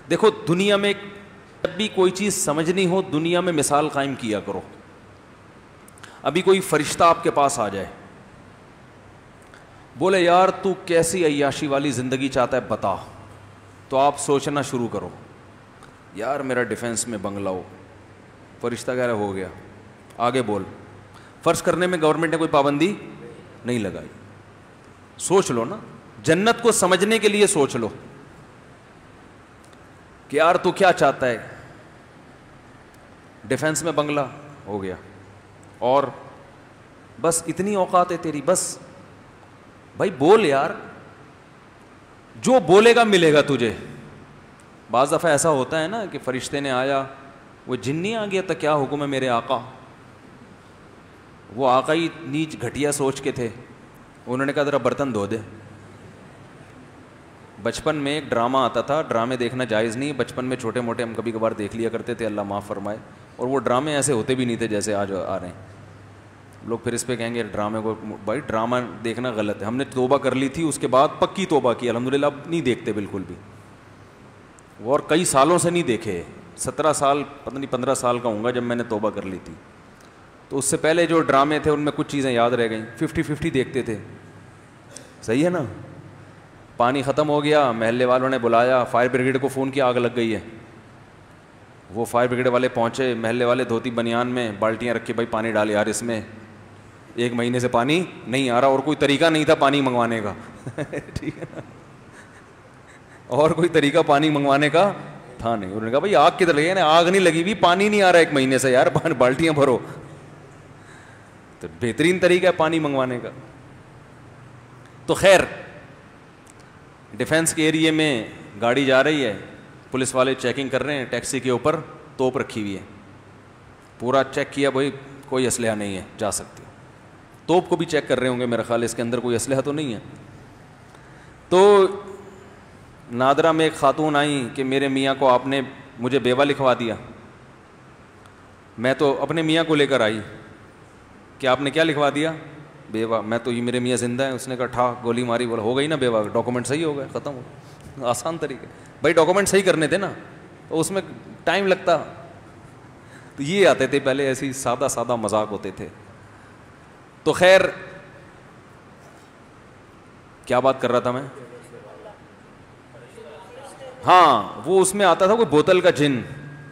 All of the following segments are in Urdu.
دیکھو دنیا میں جب بھی کوئی چیز سمجھنی ہو دنیا میں مثال قائم کیا کرو. ابھی کوئی فرشتہ آپ کے پاس آ جائے, بولے یار تو کیسی عیاشی والی زندگی چاہتا ہے بتا, تو آپ سوچنا شروع کرو, یار میرا ڈیفینس میں بنگلہ ہو. فرشتہ کہہ رہا ہو گیا, آگے بول. فرض کرنے میں گورنمنٹ نے کوئی پابندی نہیں لگائی. سوچ لو نا, جنت کو سمجھنے کے لیے سوچ لو کہ یار تو کیا چاہتا ہے. ڈیفینس میں بنگلہ ہو گیا, اور بس اتنی اوقات ہے تیری, بس بھائی بول یار, جو بولے گا ملے گا تجھے. بعض دفعہ ایسا ہوتا ہے نا کہ فرشتے نے آیا, وہ جن نہیں آ گیا تھا, کیا حکم ہے میرے آقا. وہ آقا ہی نیچ گھٹیا سوچ کے تھے, انہوں نے کہا ذرا برتن دھو دے. بچپن میں ایک ڈرامہ آتا تھا, ڈرامے دیکھنا جائز نہیں, بچپن میں چھوٹے موٹے ہم کبھی کبھار دیکھ لیا کرتے تھے, اللہ معاف فرمائے. اور وہ ڈرامے ایسے ہوتے بھی نہیں تھے جیسے آج آ رہے ہیں لوگ. پھر اس پہ کہیں گے ڈرامے کو, بھائی ڈرامہ دیکھنا غلط ہے. ہم نے توبہ کر لی تھی, اس کے بعد پکی توبہ کی الحمدللہ, اب نہیں دیکھتے بالکل بھی. اور کئی سالوں سے نہیں دیکھے, 17 سال پتہ نہیں 15 سال کا ہوں گا جب میں نے توبہ کر لی تھی. تو اس سے پہلے جو ڈرامے تھے ان میں کچھ چیزیں یاد رہ گئیں. 50-50 دیکھتے تھے, صحیح ہے نا. پانی ختم ہو گیا, محلے والوں نے بلایا, فائر بریگیڈ کو فون کیا آگ لگ گئی ہے. وہ فائر بریگیڈ والے پہنچے, محلے والے دھوتی بنیان میں بالٹیاں رکھی, بھائی پانی ڈال یار اس میں, 1 مہینے سے پانی نہیں آ رہا. اور کوئی طریقہ نہیں تھا پانی منگوانے کا, ٹھیک ہے نا, اور کوئی طریقہ پانی منگوانے کا تھا نہیں. انہوں نے کہا بھائی آگ کدھر لگی, آگ نہیں لگی ہوئی, پانی نہیں آ رہا 1 مہینے سے یار, بالٹیاں بھرو. تو بہترین طریقہ ہے پانی منگوانے کا. تو خیر, ڈیفینس کے ایریے میں گاڑی جا رہی ہے, پولیس والے چیکنگ کر رہے ہیں, ٹیکسی کے اوپر توپ رکھی ہوئی ہے, پورا چیک کیا, بھائی کوئی اسلحہ نہیں ہے, جا سکتے. توپ کو بھی چیک کر رہے ہوں گے میرا خیال, اس کے اندر کوئی اسلحہ تو نہیں ہے. تو نادرا میں ایک خاتون آئیں کہ میرے میاں کو آپ نے مجھے بیوہ لکھوا دیا. میں تو اپنے میاں کو لے کر آئی کہ آپ نے کیا لکھوا دیا, بیوہ. میں تو یہ میرے میاں زندہ ہیں. اس نے کہا ٹھا گولی ماری, بولا ہو گئی نا بیوہ, ڈاکومنٹ صحیح ہو گئے, ختم ہو. آسان طریقے, بھائی ڈاکومنٹ صحیح کرنے تھے نا, تو اس میں ٹائم لگتا. تو یہ آتے تھے پہلے, ایسی سادہ سادہ مذاق ہوتے تھے. تو خیر کیا بات کر رہا تھا میں, ہاں وہ اس میں آتا تھا کوئی بوتل کا جن,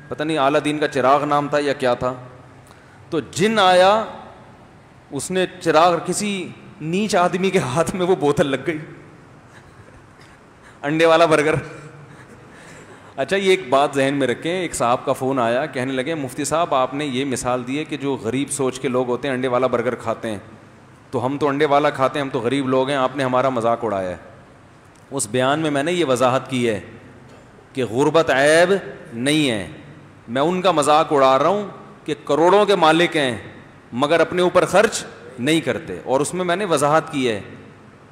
پتہ نہیں اعلیٰ دین کا چراغ نام تھا یا کیا تھا. تو جن آیا, اس نے چراغ, کسی نیچ آدمی کے ہاتھ میں وہ بوتل لگ گئی, انڈے والا برگر. اچھا یہ ایک بات ذہن میں رکھیں, ایک صاحب کا فون آیا, کہنے لگے مفتی صاحب آپ نے یہ مثال دی ہے کہ جو غریب سوچ کے لوگ ہوتے ہیں انڈے والا برگر کھاتے ہیں, تو ہم تو انڈے والا کھاتے ہیں, ہم تو غریب لوگ ہیں, آپ نے ہمارا مذاق اڑایا ہے. اس بیان میں نے یہ وضاحت کی ہے کہ غربت عیب نہیں ہے, میں ان کا مذاق اڑا رہا ہوں کہ کروڑوں کے مالک ہیں مگر اپنے اوپر خرچ نہیں کرتے. اور اس میں نے وضاحت کی ہے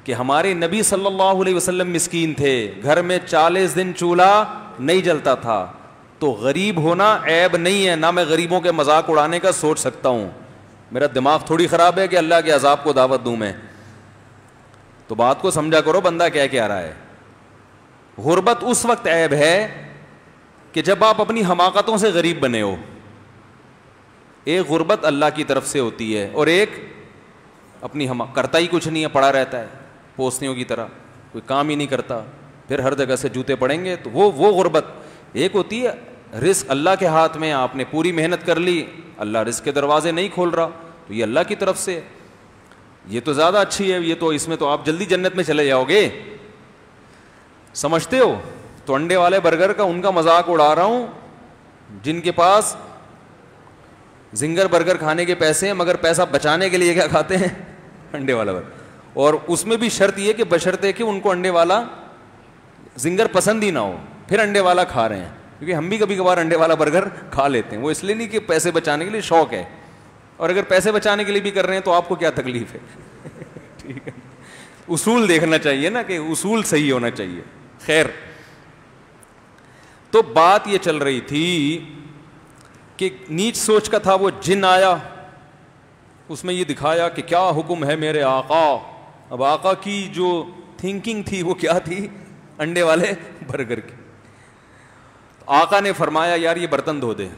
کہ ہمارے نبی صلی اللہ علیہ وسلم مسکین تھے, گھر میں 40 دن چولہا نہیں جلتا تھا. تو غریب ہونا عیب نہیں ہے, نہ میں غریبوں کے مذاق اڑانے کا سوچ سکتا ہوں. میرا دماغ تھوڑی خراب ہے کہ اللہ کے عذاب کو دعوت دوں میں. تو بات کو سمجھا کرو, بندہ کیا رہا ہے. غربت اس وقت عیب ہے کہ جب آپ اپنی حماقتوں سے غریب بنے ہو. ایک غربت اللہ کی طرف سے ہوتی ہے, اور ایک اپنی کرتا ہی کچھ نہیں ہے, پڑا رہتا ہے پوسنیوں کی طرح, کوئی کام ہی نہیں کرتا, پھر ہر جگہ سے جوتے پڑیں گے. تو وہ غربت. ایک ہوتی ہے رزق اللہ کے ہاتھ میں, آپ نے پوری محنت کر لی, اللہ رزق کے دروازے نہیں کھول رہا, تو یہ اللہ کی طرف سے, یہ تو زیادہ اچھی ہے, یہ تو اس میں تو آپ جلدی جنت میں چلے جاؤ گے, سمجھتے ہو. تو انڈے والے برگر کا ان کا مذاق اڑا رہا ہوں جن کے پاس زنگر برگر کھانے کے پیسے ہیں, مگر پیسہ بچانے کے لیے کیا کھاتے ہیں, انڈے والا برگر. اور اس میں بھی شرط یہ کہ بشرطے کہ ان کو انڈے والا زنگر پسند ہی نہ ہو, پھر انڈے والا کھا رہے ہیں. کیونکہ ہم بھی کبھی کبھار انڈے والا برگر کھا لیتے ہیں, وہ اس لیے نہیں کہ پیسے بچانے کے لیے, شوق ہے. اور اگر پیسے بچانے کے لیے بھی کر رہے ہیں تو آپ کو کیا تکلیف ہے, ٹھیک ہے. اصول دیکھنا چاہیے نا, کہ اصول صحیح ہونا چاہیے. خیر, تو بات یہ چل رہی تھی کہ نیچ سوچ کا تھا. وہ جن آیا, اس میں یہ دکھایا کہ کیا حکم ہے میرے آقا. اب آقا کی جو تھنکنگ تھی وہ کیا تھی, انڈے والے برگر کی. آقا نے فرمایا یار یہ برتن دھو دے.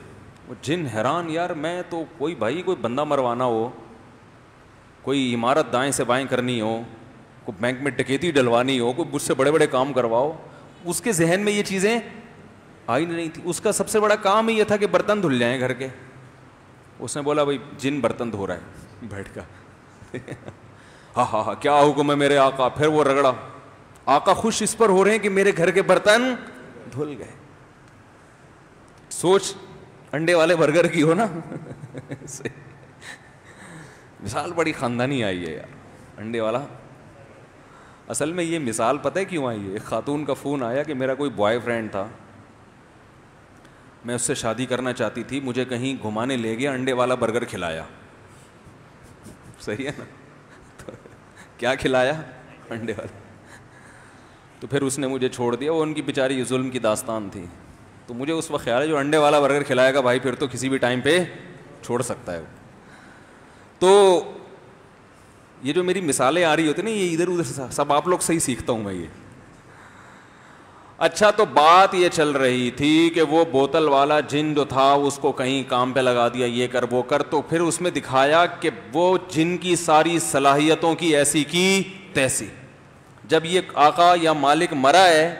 وہ جن حیران, یار میں تو کوئی بھائی کوئی بندہ مروانا ہو, کوئی عمارت دائیں سے بائیں کرنی ہو, کوئی بینک میں ڈکیتی ڈلوانی ہو, کوئی مجھ سے بڑے بڑے کام کرواؤ, اس کے ذہن میں یہ چیزیں آئی نہیں تھی. اس کا سب سے بڑا کام ہی یہ تھا کہ برتن دھل جائیں گھر کے. اس نے بولا بھائی جن برتن دھو رہا ہے بیٹھ کر. ہاں ہاں ہاں کیا حکم ہے میرے آقا. پھر وہ رگڑا. آقا خوش اس پر ہو رہے ہیں کہ میرے گھر کے برتن دھل گئے. سوچ انڈے والے برگر کی ہو نا. مثال بڑی خاندانی آئی ہے یار انڈے والا. اصل میں یہ مثال پتہ ہے کیوں آئی ہے؟ ایک خاتون کا فون آیا کہ میرا کوئی بوائے فرینڈ تھا, میں اس سے شادی کرنا چاہتی تھی, مجھے کہیں گھمانے لے گیا, انڈے والا برگر کھلایا. صحیح ہے نا. کیا کھلایا؟ انڈے والا. تو پھر اس نے مجھے چھوڑ دیا. وہ ان کی بیچاری ظلم کی داستان تھی. تو مجھے اس وقت خیال ہے جو انڈے والا برگر کھلائے گا بھائی پھر تو کسی بھی ٹائم پہ چھوڑ سکتا ہے وہ. تو یہ جو میری مثالیں آ رہی ہوتی ہیں نا, یہ ادھر ادھر سب آپ لوگ صحیح سیکھتا ہوں میں یہ. اچھا تو بات یہ چل رہی تھی کہ وہ بوتل والا جن جو تھا اس کو کہیں کام پہ لگا دیا, یہ کر وہ کر. تو پھر اس میں دکھایا کہ وہ جن کی ساری صلاحیتوں کی ایسی کی تیسی. جب یہ آقا یا مالک مرا ہے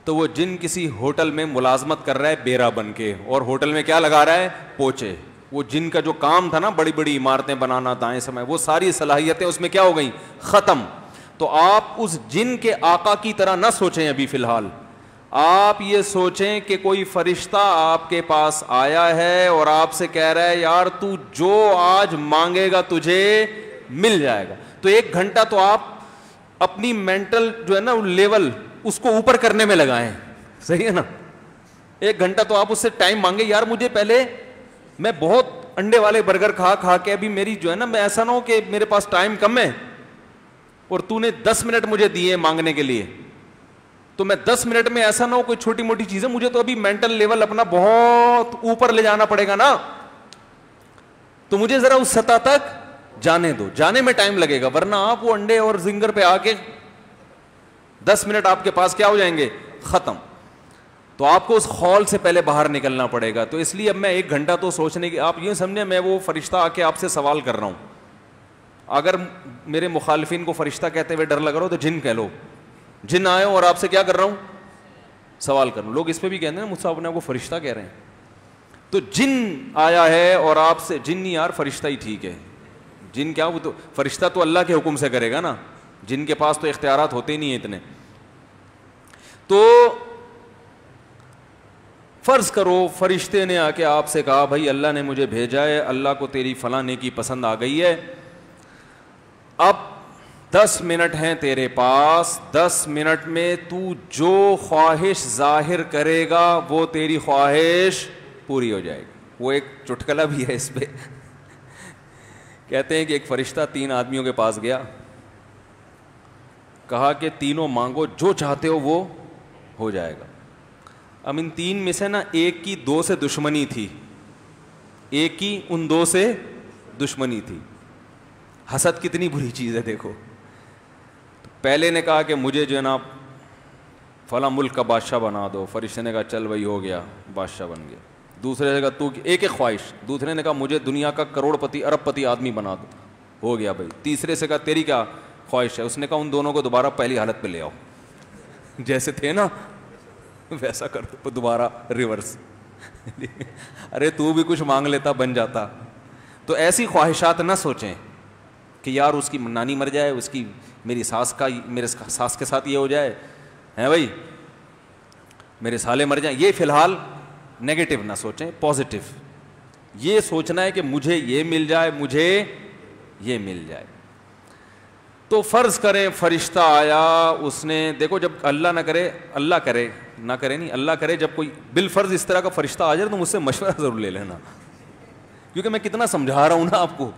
تو وہ جن کسی ہوٹل میں ملازمت کر رہا ہے بیرا بن کے, اور ہوٹل میں کیا لگا رہا ہے؟ پوچے. وہ جن کا جو کام تھا نا بڑی بڑی عمارتیں بنانا دائیں سمے, وہ ساری صلاحیتیں اس میں کیا ہو گئیں؟ ختم. تو آپ اس جن کے آقا کی طرح نہ سوچیں ابھی فی الحال. آپ یہ سوچیں کہ کوئی فرشتہ آپ کے پاس آیا ہے اور آپ سے کہہ رہا ہے یار تو جو آج مانگے گا تجھے مل جائے گا. تو 1 گھنٹہ تو آپ اپنی مینٹل جو ہے نا لیول اس کو اوپر کرنے میں لگائیں. صحیح ہے نا. 1 گھنٹہ تو آپ اس سے ٹائم مانگے, یار مجھے پہلے, میں بہت انڈے والے برگر کھا کے ابھی میری جو ہے نا, میں ایسا نہ ہو کہ میرے پاس ٹائم کم ہے اور تو نے 10 منٹ مجھے دیے مانگنے کے لیے, تو میں 10 منٹ میں ایسا نہ ہو کوئی چھوٹی موٹی چیزیں, مجھے تو ابھی مینٹل لیول اپنا بہت اوپر لے جانا پڑے گا نا. تو مجھے ذرا اس سطح تک جانے دو, جانے میں ٹائم لگے گا, ورنہ آپ وہ انڈے اور زنگر پہ آ کے 10 منٹ آپ کے پاس کیا ہو جائیں گے؟ ختم. تو آپ کو اس خول سے پہلے باہر نکلنا پڑے گا. تو اس لیے اب میں 1 گھنٹہ تو سوچنے کی, آپ یہ سمجھیں میں وہ فرشتہ آ کے آپ سے سوال کر رہا ہوں. اگر میرے مخالفین کو فرشتہ کہتے ہوئے ڈر لگ رہا ہو تو جن کہہ لو. جن آئے اور آپ سے کیا کر رہا ہوں؟ سوال کر رہا ہوں. لوگ اس پہ بھی کہتے ہیں مجھ سے اپنے آپ کو فرشتہ کہہ رہے ہیں. تو جن آیا ہے اور آپ سے, جن نہیں یار فرشتہ ہی ٹھیک ہے. جن کیا, وہ تو فرشتہ تو اللہ کے حکم سے کرے گا نا, جن کے پاس تو اختیارات ہوتے ہی نہیں ہیں اتنے. تو فرض کرو فرشتے نے آ کے آپ سے کہا بھائی اللہ نے مجھے بھیجا ہے, اللہ کو تیری فلاں نیکی پسند آ گئی ہے, اب 10 منٹ ہیں تیرے پاس, 10 منٹ میں تو جو خواہش ظاہر کرے گا وہ تیری خواہش پوری ہو جائے گی. وہ ایک چٹکلا بھی ہے اس پہ. کہتے ہیں کہ ایک فرشتہ 3 آدمیوں کے پاس گیا, کہا کہ تینوں مانگو جو چاہتے ہو وہ ہو جائے گا. اب ان 3 میں سے نا ایک کی 2 سے دشمنی تھی, ایک کی ان 2 سے دشمنی تھی. حسد کتنی بری چیز ہے دیکھو. پہلے نے کہا کہ مجھے جو ہے نا فلاں ملک کا بادشاہ بنا دو. فرشتے نے کہا چل بھائی ہو گیا, بادشاہ بن گیا. دوسرے نے کہا تو ایک خواہش. دوسرے نے کہا مجھے دنیا کا کروڑ پتی ارب پتی آدمی بنا دو. ہو گیا بھائی. تیسرے سے کہا تیری کیا خواہش ہے؟ اس نے کہا ان دونوں کو دوبارہ پہلی حالت پہ لے آؤ, جیسے تھے نا ویسا کر دو دوبارہ ریورس. ارے تو بھی کچھ مانگ لیتا بن جاتا. تو ایسی خواہشات نہ سوچیں کہ یار اس کی نانی مر جائے, اس کی میری ساس کا, میرے ساس کے ساتھ یہ ہو جائے ہیں بھائی, میرے سالے مر جائیں. یہ فی الحال نیگیٹو نہ سوچیں, پازیٹیو یہ سوچنا ہے کہ مجھے یہ مل جائے, مجھے یہ مل جائے. تو فرض کریں فرشتہ آیا, اس نے دیکھو جب اللہ نہ کرے, اللہ کرے نہ کرے نہیں, اللہ کرے جب کوئی بالفرض اس طرح کا فرشتہ آ جائے تو مجھ سے مشورہ ضرور لے لینا, کیونکہ میں کتنا سمجھا رہا ہوں نا آپ کو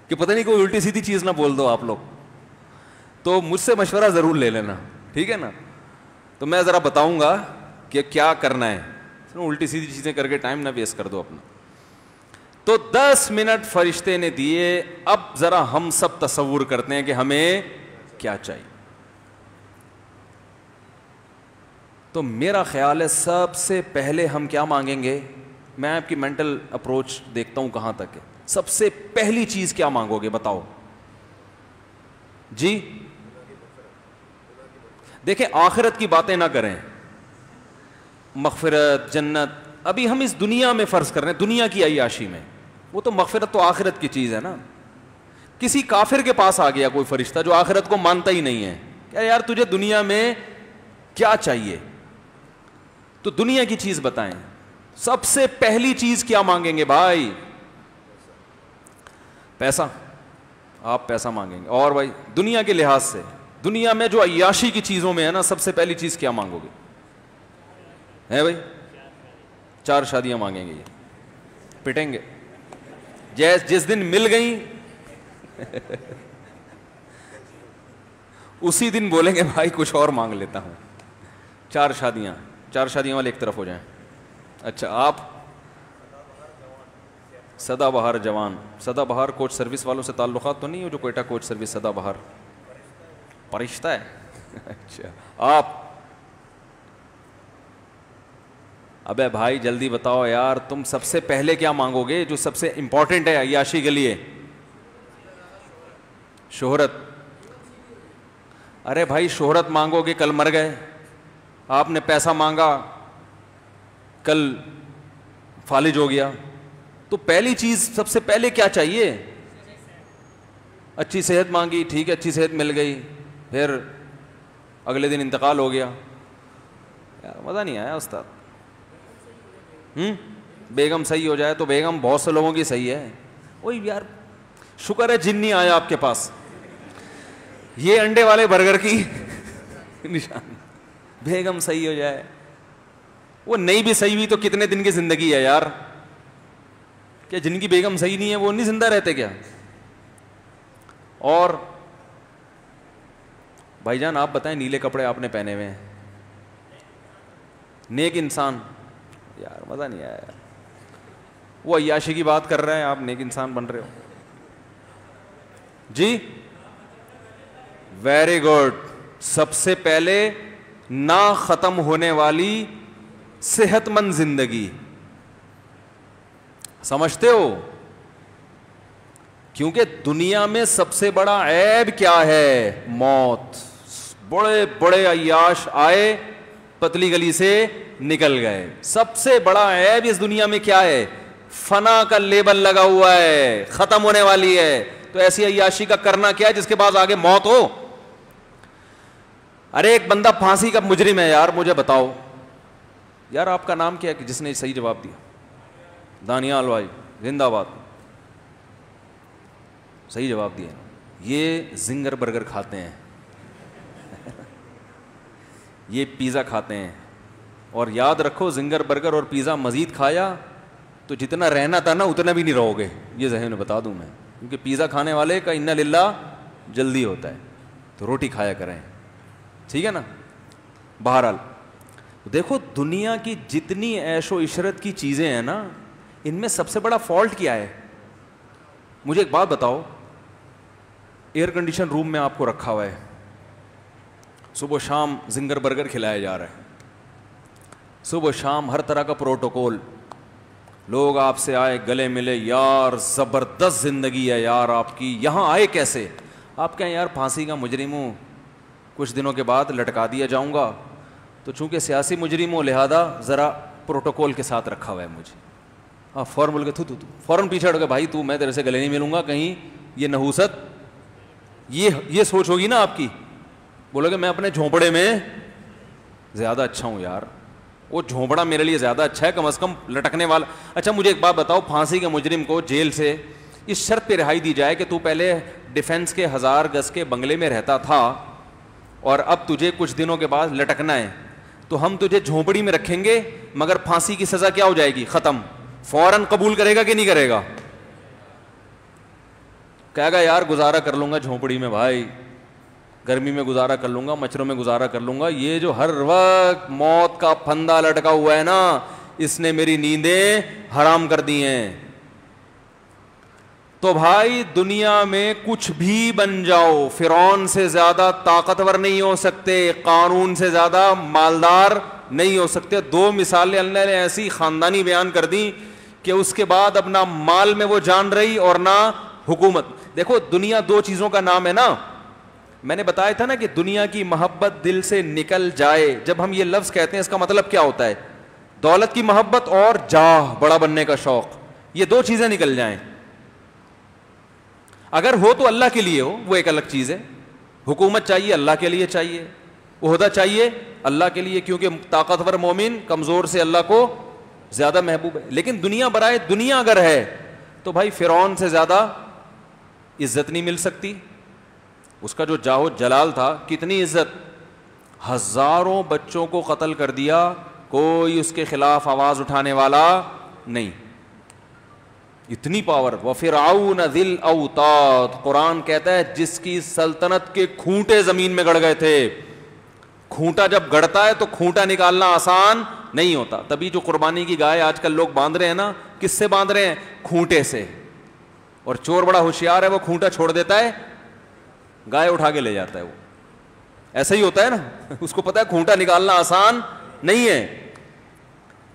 کہ پتہ نہیں کوئی الٹی سیدھی چیز نہ بول دو آپ لوگ. تو مجھ سے مشورہ ضرور لے لینا, ٹھیک ہے نا. تو میں ذرا بتاؤں گا کہ کیا کرنا ہے, الٹی سیدھی چیزیں کر کے ٹائم نہ ویسٹ کر دو اپنا. تو 10 منٹ فرشتے نے دیے. اب ذرا ہم سب تصور کرتے ہیں کہ ہمیں کیا چاہیے. تو میرا خیال ہے سب سے پہلے ہم کیا مانگیں گے؟ میں آپ کی مینٹل اپروچ دیکھتا ہوں کہاں تک ہے. سب سے پہلی چیز کیا مانگو گے بتاؤ جی؟ دیکھیں آخرت کی باتیں نہ کریں, مغفرت جنت, ابھی ہم اس دنیا میں فرض کر رہے ہیں, دنیا کی عیاشی میں. وہ تو مغفرت تو آخرت کی چیز ہے نا. کسی کافر کے پاس آ گیا کوئی فرشتہ جو آخرت کو مانتا ہی نہیں ہے, کیا یار تجھے دنیا میں کیا چاہیے؟ تو دنیا کی چیز بتائیں. سب سے پہلی چیز کیا مانگیں گے بھائی؟ پیسہ. آپ پیسہ مانگیں گے. اور بھائی دنیا کے لحاظ سے, دنیا میں جو عیاشی کی چیزوں میں ہے نا, سب سے پہلی چیز کیا مانگو گے؟ ہے بھائی 4 شادیاں مانگیں گے. یہ پٹیں گے جس دن مل گئیں اسی دن بولیں گے بھائی کچھ اور مانگ لیتا ہوں. 4 شادیاں والے ایک طرف ہو جائیں. اچھا آپ سدا بہار جوان. سدا بہار کوچ سروس والوں سے تعلقات تو نہیں ہو جو کوئٹہ کوچ سروس سدا بہار فرشتہ ہے؟ اچھا آپ, ابے بھائی جلدی بتاؤ یار, تم سب سے پہلے کیا مانگو گے جو سب سے امپورٹنٹ ہے عیاشی کے لیے؟ شہرت. ارے بھائی شہرت مانگو گے, کل مر گئے. آپ نے پیسہ مانگا, کل فالج ہو گیا. تو پہلی چیز سب سے پہلے کیا چاہیے؟ اچھی صحت مانگی, ٹھیک ہے اچھی صحت مل گئی, پھر اگلے دن انتقال ہو گیا. یار مزہ نہیں آیا استاد. بیگم صحیح ہو جائے تو بیگم بہت سے لوگوں کی صحیح ہے. وہی یار شکر ہے جن نہیں آیا آپ کے پاس. یہ انڈے والے برگر کی نشان. بیگم صحیح ہو جائے, وہ نہیں بھی صحیح ہوئی تو کتنے دن کی زندگی ہے یار. کیا جن کی بیگم صحیح نہیں ہے وہ نہیں زندہ رہتے کیا؟ اور بھائی جان آپ بتائیں, نیلے کپڑے آپ نے پہنے ہوئے ہیں, نیک انسان. یار مزہ نہیں آیا یار. وہ عیاشی کی بات کر رہے ہیں, آپ نیک انسان بن رہے ہو جی. Very good. سب سے پہلے نہ ختم ہونے والی صحت مند زندگی. سمجھتے ہو؟ کیونکہ دنیا میں سب سے بڑا عیب کیا ہے؟ موت. بڑے بڑے عیاش آئے, پتلی گلی سے نکل گئے. سب سے بڑا عیب اس دنیا میں کیا ہے؟ فنا کا لیبل لگا ہوا ہے, ختم ہونے والی ہے. تو ایسی عیاشی کا کرنا کیا ہے جس کے بعد آگے موت ہو؟ ارے ایک بندہ پھانسی کا مجرم ہے یار, مجھے بتاؤ یار آپ کا نام کیا ہے جس نے صحیح جواب دیا؟ دانیال بھائی زندہ باد, صحیح جواب دیا. یہ زنگر برگر کھاتے ہیں یہ پیزا کھاتے ہیں. اور یاد رکھو زنگر برگر اور پیزا مزید کھایا تو جتنا رہنا تھا نا اتنا بھی نہیں رہو گے, یہ ذہن میں بتا دوں میں. کیونکہ پیزا کھانے والے کا انا للہ جلدی ہوتا ہے, تو روٹی کھایا کریں, ٹھیک ہے نا. بہرحال دیکھو دنیا کی جتنی عیش و عشرت کی چیزیں ہیں نا, ان میں سب سے بڑا فالٹ کیا ہے؟ مجھے ایک بات بتاؤ, ایئر کنڈیشن روم میں آپ کو رکھا ہوا ہے, صبح شام زنگر برگر کھلایا جا رہا ہے, صبح شام ہر طرح کا پروٹوکول, لوگ آپ سے آئے گلے ملے, یار زبردست زندگی ہے یار آپ کی, یہاں آئے کیسے؟ آپ کہیں یار پھانسی کا مجرم ہوں, کچھ دنوں کے بعد لٹکا دیا جاؤں گا, تو چونکہ سیاسی مجرم ہوں لہذا ذرا پروٹوکول کے ساتھ رکھا ہوا ہے مجھے. آپ فوراً بول کے تو فوراً پیچھے ہٹ گئے, بھائی تو میں تیرے سے گلے نہیں ملوں گا, کہیں یہ نحوست, یہ سوچ ہوگی نا آپ کی. بولو کہ میں اپنے جھونپڑے میں زیادہ اچھا ہوں یار, وہ جھونپڑا میرے لیے زیادہ اچھا ہے, کم از کم لٹکنے والا. اچھا مجھے ایک بات بتاؤ, پھانسی کے مجرم کو جیل سے اس شرط پہ رہائی دی جائے کہ تو پہلے ڈیفینس کے 1000 گز کے بنگلے میں رہتا تھا اور اب تجھے کچھ دنوں کے بعد لٹکنا ہے, تو ہم تجھے جھونپڑی میں رکھیں گے مگر پھانسی کی سزا کیا ہو جائے گی؟ ختم. فوراً قبول کرے گا کہ نہیں کرے گا؟ کہے گا یار گزارا کر لوں گا جھونپڑی میں بھائی, گرمی میں گزارا کر لوں گا, مچھروں میں گزارا کر لوں گا, یہ جو ہر وقت موت کا پھندا لٹکا ہوا ہے نا, اس نے میری نیندیں حرام کر دی ہیں. تو بھائی دنیا میں کچھ بھی بن جاؤ, فرعون سے زیادہ طاقتور نہیں ہو سکتے, قارون سے زیادہ مالدار نہیں ہو سکتے. 2 مثالیں اللہ نے ایسی خاندانی بیان کر دی کہ اس کے بعد اب نہ مال میں وہ جان رہی اور نہ حکومت. دیکھو دنیا 2 چیزوں کا نام ہے نا. میں نے بتایا تھا نا کہ دنیا کی محبت دل سے نکل جائے. جب ہم یہ لفظ کہتے ہیں اس کا مطلب کیا ہوتا ہے؟ دولت کی محبت اور جاہ, بڑا بننے کا شوق, یہ 2 چیزیں نکل جائیں. اگر ہو تو اللہ کے لیے ہو, وہ ایک الگ چیز ہے. حکومت چاہیے اللہ کے لیے چاہیے, عہدہ چاہیے اللہ کے لیے, کیونکہ طاقتور مومن کمزور سے اللہ کو زیادہ محبوب ہے. لیکن دنیا برائے دنیا اگر ہے تو بھائی فرعون سے زیادہ عزت نہیں مل سکتی. اس کا جو جاہ و جلال تھا, کتنی عزت, ہزاروں بچوں کو قتل کر دیا, کوئی اس کے خلاف آواز اٹھانے والا نہیں. اتنی پاور. وَفِرْعَوْنَ ذِي الْأَوْتَادِ, قرآن کہتا ہے جس کی سلطنت کے کھونٹے زمین میں گڑ گئے تھے. کھونٹا جب گڑتا ہے تو کھونٹا نکالنا آسان نہیں ہوتا. تبھی جو قربانی کی گائے آج کل لوگ باندھ رہے ہیں نا, کس سے باندھ رہے ہیں؟ کھونٹے سے. اور چور بڑا ہوشیار ہے, وہ کھونٹا چھوڑ دیتا ہے, گائے اٹھا کے لے جاتا ہے. وہ ایسا ہی ہوتا ہے نا, اس کو پتا ہے کھونٹا نکالنا آسان نہیں ہے.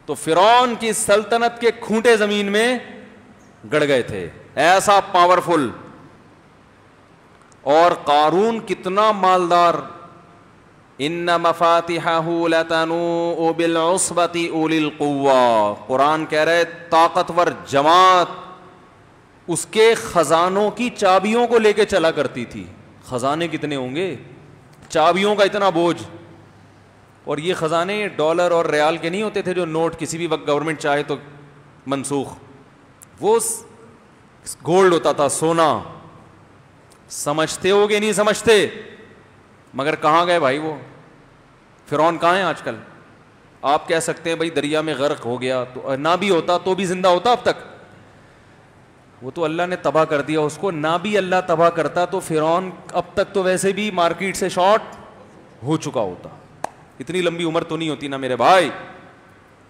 تو فرعون کی سلطنت کے کھونٹے زمین میں گڑ گئے تھے, ایسا پاورفل. اور قارون کتنا مالدار. ان مفاتحہ لتنوء بالعصبۃ اولی القوہ, قرآن کہہ رہے طاقتور جماعت اس کے خزانوں کی چابیوں کو لے کے چلا کرتی تھی. خزانے کتنے ہوں گے, چابیوں کا اتنا بوجھ. اور یہ خزانے ڈالر اور ریال کے نہیں ہوتے تھے جو نوٹ کسی بھی وقت گورنمنٹ چاہے تو منسوخ. وہ گولڈ ہوتا تھا, سونا. سمجھتے ہو کہ نہیں سمجھتے؟ مگر کہاں گئے بھائی وہ فرعون, کہاں ہیں آج کل؟ آپ کہہ سکتے ہیں بھائی دریا میں غرق ہو گیا, تو نہ بھی ہوتا تو بھی زندہ ہوتا اب تک. وہ تو اللہ نے تباہ کر دیا اس کو. نہ بھی اللہ تباہ کرتا تو فرعون اب تک تو ویسے بھی مارکیٹ سے شارٹ ہو چکا ہوتا. اتنی لمبی عمر تو نہیں ہوتی نا میرے بھائی.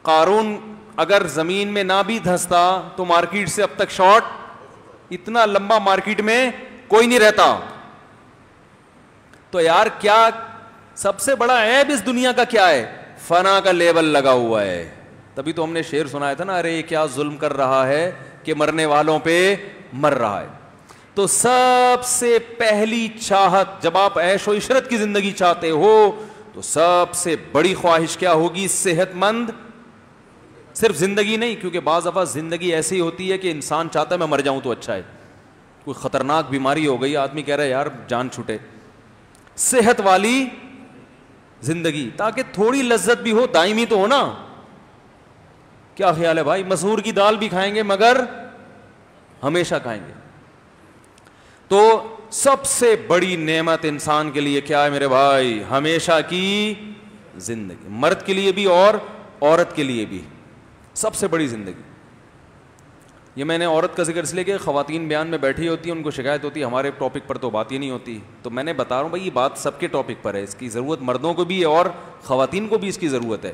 قارون اگر زمین میں نہ بھی دھستا تو مارکیٹ سے اب تک شارٹ, اتنا لمبا مارکیٹ میں کوئی نہیں رہتا. تو یار کیا سب سے بڑا عیب اس دنیا کا کیا ہے؟ فنا کا لیبل لگا ہوا ہے. تبھی تو ہم نے شعر سنایا تھا نا, ارے کیا ظلم کر رہا ہے کہ مرنے والوں پہ مر رہا ہے. تو سب سے پہلی چاہت, جب آپ عیش و عشرت کی زندگی چاہتے ہو تو سب سے بڑی خواہش کیا ہوگی؟ صحت مند. صرف زندگی نہیں, کیونکہ بعض دفعہ زندگی ایسی ہوتی ہے کہ انسان چاہتا ہے میں مر جاؤں تو اچھا ہے. کوئی خطرناک بیماری ہو گئی, آدمی کہہ رہا ہے یار جان چھوٹے. صحت والی زندگی, تاکہ تھوڑی لذت بھی ہو, دائمی تو ہو نا. کیا خیال ہے بھائی؟ مسور کی دال بھی کھائیں گے مگر ہمیشہ کھائیں گے. تو سب سے بڑی نعمت انسان کے لیے کیا ہے میرے بھائی؟ ہمیشہ کی زندگی. مرد کے لیے بھی اور عورت کے لیے بھی سب سے بڑی زندگی. یہ میں نے عورت کا ذکر اس لیے کہ خواتین بیان میں بیٹھی ہوتی ہیں, ان کو شکایت ہوتی ہے ہمارے ٹاپک پر تو بات ہی نہیں ہوتی. تو میں نے بتا رہا ہوں بھائی یہ بات سب کے ٹاپک پر ہے, اس کی ضرورت مردوں کو بھی ہے اور خواتین کو بھی اس کی ضرورت ہے.